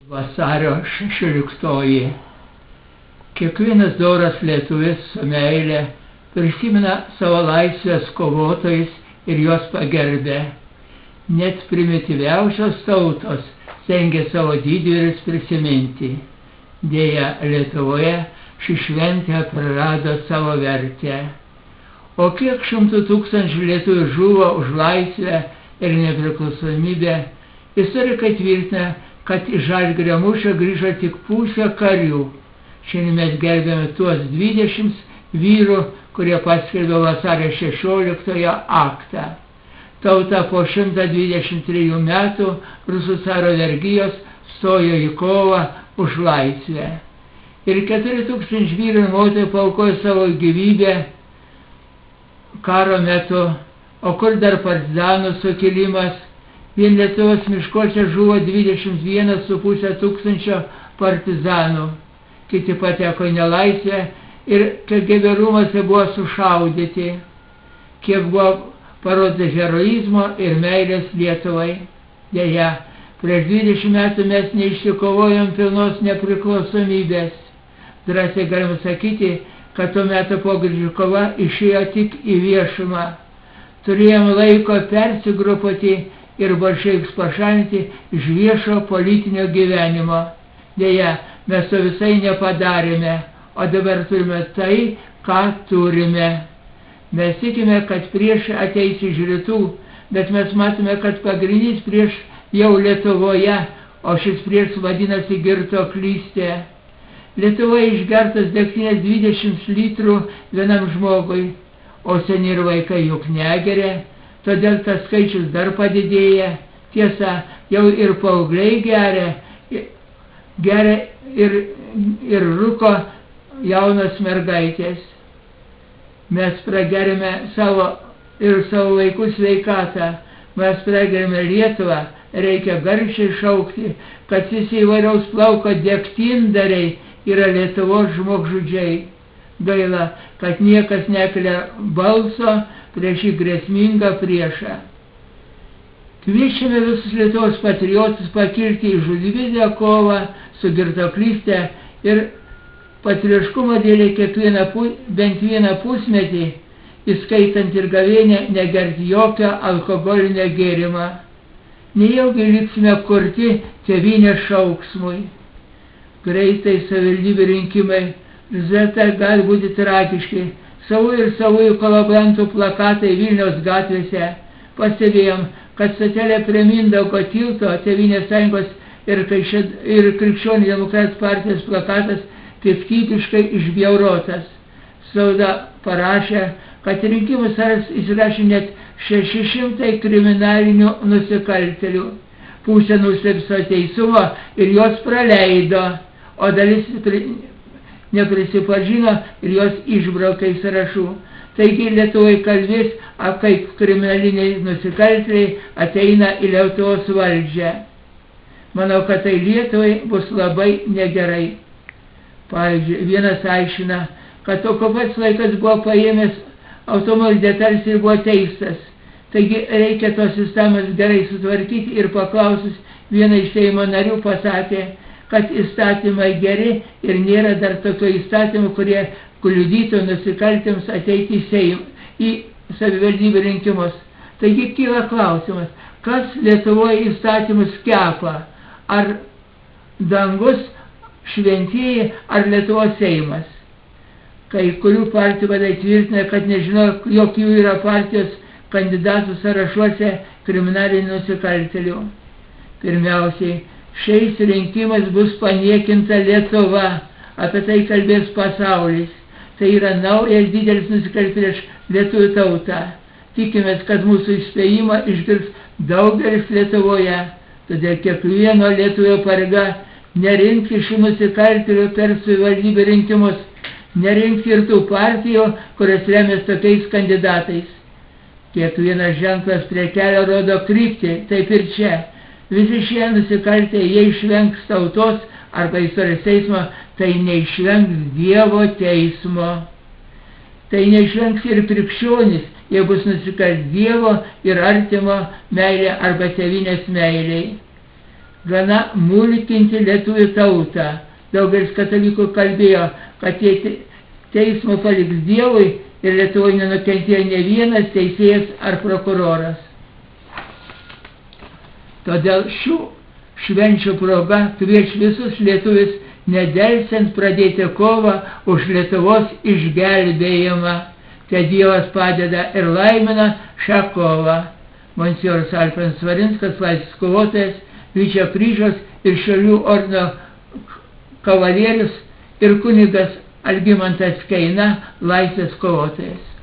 Vasario 16. Kiekvienas doras lietuvis su meile prisimena savo laisvės kovotojus ir juos pagerbė. Net primityviausios tautos stengia savo didvyrius prisiminti. Deja, Lietuvoje ši šventė prarado savo vertę. O kiek šimtų tūkstančių lietuvių žuvo už laisvę ir nepriklausomybę, istorikai tvirtina, kad iš Žalgirio mūšio grįžo tik pusė karių. Šiandien mes gerbėme tuos 20 vyrų, kurie paskelbė vasario 16 aktą. Tauta po 123 metų rusų caro vergijos stojo į kovą už laisvę. Ir 4000 vyrų ir moterų paaukojo savo gyvybę karo metu, o kur dar partizanų sukilimas. Vien Lietuvos miškuose žuvo 21,5 tūkstančio partizanų. Kiti pateko į nelaisvę ir KGB rūmuose buvo sušaudyti. Kiek buvo parodyta heroizmo ir meilės Lietuvai. Deja, prieš 20 metų mes neišsikovojom pilnos nepriklausomybės. Drąsiai galima sakyti, kad tuo metu pogrindžio kova išėjo tik į viešumą. Turėjom laiko persigrupuoti ir bolševikus pašalinti iš viešo politinio gyvenimo. Deja, mes to visai nepadarėme, o dabar turime tai, ką turime. Mes tikime, kad prieš ateis iš rytų, bet mes matome, kad pagrindinis prieš jau Lietuvoje, o šis prieš vadinasi girtuoklystė. Lietuvoje išgertas degtinės 20 litrų vienam žmogui, o seni ir vaikai juk negeria. Todėl tas skaičius dar padidėja. Tiesa, jau ir paaugliai geria ir rūko jaunas mergaitės. Mes pragerime savo vaikų sveikatą. Mes pragerime Lietuvą. Reikia garsiai šaukti, kad visi įvairaus plauko degtindariai yra Lietuvos žmogžudžiai. Gaila, kad niekas nekelia balso prieš šį grėsmingą priešą. Kviečiame visus Lietuvos patriotus pakilti į žudybinę kovą su girtuoklyste ir patrioškumo dėlei bent vieną pusmetį, įskaitant ir gavėnią, negerti jokio alkoholinio gėrimą. Nejaugi liksime kurti tėvynės šauksmui. Greitai savivaldybių rinkimai, rezultatai gali būti tragiški. Savųjų kolaborantų plakatai Vilniaus gatvėse. Pastebėjom, kad stotelė prie Mindaugo tilto Tėvynės sąjungos ir Krikščionių demokratų partijos plakatas piktybiškai išbjaurotas. Spauda parašė, kad rinkimų sąrašą įsirašė net 600 kriminalinių nusikaltėlių. Pusė nuslėpsto teisumo ir jos praleido, o dalis neprisipažino ir jos išbraukė į sąrašų. Taigi Lietuvoje kalbės, kaip kriminaliniai nusikaltėliai ateina į Lietuvos valdžią. Manau, kad tai Lietuvai bus labai negerai. Pavyzdžiui, vienas aiškina, kad okupacijos laikas buvo paėmęs automobilio detalės ir buvo teistas. Taigi reikia tos sistemas gerai sutvarkyti ir paklausus vieną iš Seimo narių pasakė, kad įstatymai geri ir nėra dar tokio įstatymų, kurie kliudytų nusikaltėms ateiti į savivaldybių rinkimus. Taigi kyla klausimas, kas Lietuvoje įstatymus kepa? Ar dangus, šventieji, ar Lietuvos Seimas? Kai kurių partijų vadai tvirtina, kad nežino, jog jų yra partijos kandidatų sąrašuose kriminalinių nusikaltėlių. Pirmiausiai, šiais rinkimais bus paniekinta Lietuva, apie tai kalbės pasaulis. Tai yra naujas didelis nusikaltimas prieš lietuvių tautą. Tikimės, kad mūsų įspėjimą išgirs daugelis Lietuvoje, todėl kiekvieno lietuvio pareiga nerinkti šių nusikaltėlių per savivaldybių rinkimus, nerinkti ir tų partijų, kurias remės tokiais kandidatais. Kiekvienas ženklas prie kelio rodo kryptį, taip ir čia. Visi šie nusikaltėliai, jie išvengs tautos arba istorijos teismo, tai neišvengs Dievo teismo. Tai neišvengs ir krikščionis, jie bus nusikalt Dievo ir artimo meilė arba tėvynės meiliai. gana mulkinti lietuvių tautą. Daugelis katalikų kalbėjo, kad teismo paliks Dievui ir Lietuvoje nenukentėjo ne vienas teisėjas ar prokuroras. Todėl šių švenčių proga kviečiu visus lietuvius nedelsiant pradėti kovą už Lietuvos išgelbėjimą. Tai Dievas padeda ir laimina šią kovą. Monsinjoras Alfonsas Svarinskas, laisvės kovotojas, Vyčio kryžiaus ir Šiaulių ordino kavalierius ir kunigas Algimantas Keina, laisvės kovotojas.